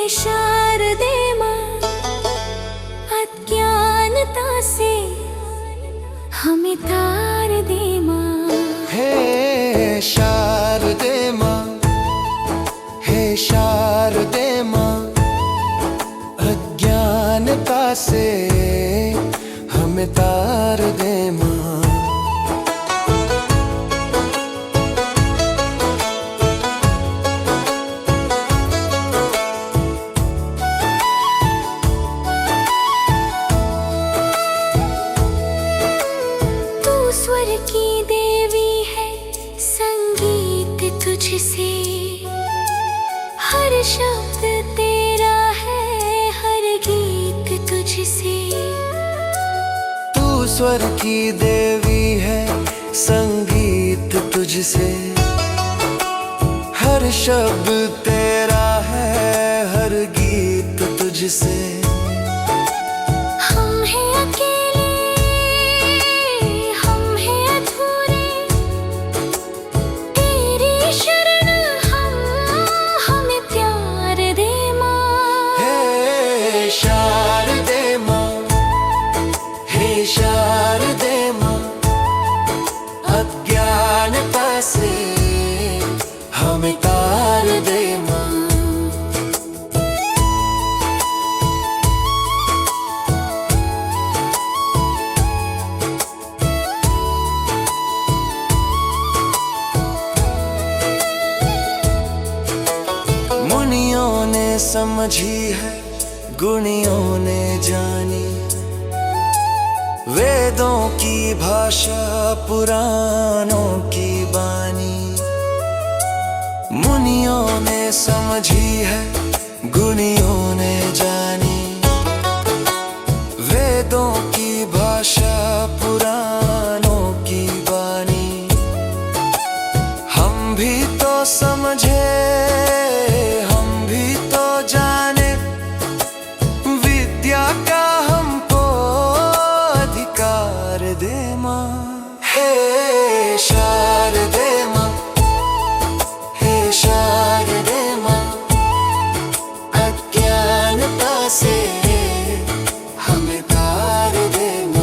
शारदे माँ, अज्ञानता से हमें तार दे माँ। हे शारदे माँ, हे शारदे माँ, अज्ञानता से हमें तार दे माँ। स्वर की देवी है, संगीत तुझसे, हर शब्द तेरा है, हर गीत तुझसे। तू स्वर की देवी है, संगीत तुझसे, हर शब्द तेरा है, हर गीत तुझसे। हम हैं अकेले, हम हैं अधूरे, तेरी शरण हमें प्यार दे माँ। हे शारदे माँ, हे शारदे माँ, अज्ञानता से हमें तार दे माँ। मुनियों ने समझी है, गुणियों ने जानी, वेदों की भाषा, पुराणों की बानी। मुनियों ने समझी है, गुणियों ने जानी, वेदों की भाषा, पुराणों की बानी। हम भी तो समझे, हम भी तो जाने, विद्या का हमको अधिकार दे माँ। हे शारदे माँ, हे शारदे माँ, अज्ञानता से हमें तार दे माँ।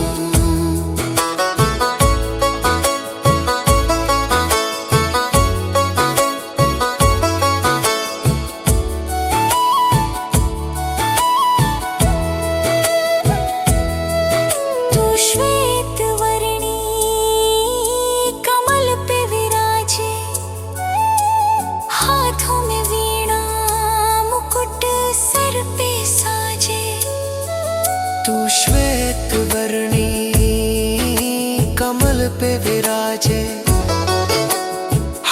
श्वेत वर्णी कमल पे विराजे, हाथों में वीणा, मुकुट सर पे साजे। तू श्वेत वर्णी कमल पे विराजे,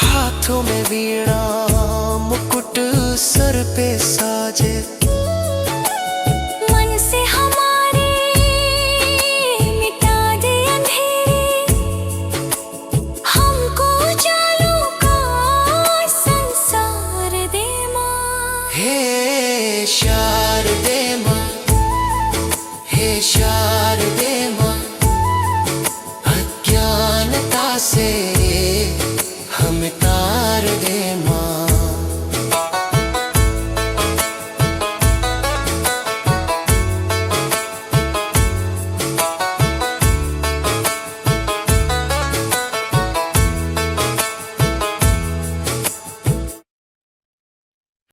हाथों में वीणा, मुकुट सर पे साजे। मन से हमारे मिटा दे अंधेरे, हमको उजालों का संसार दे माँ। हे शारदे माँ, हे शारदे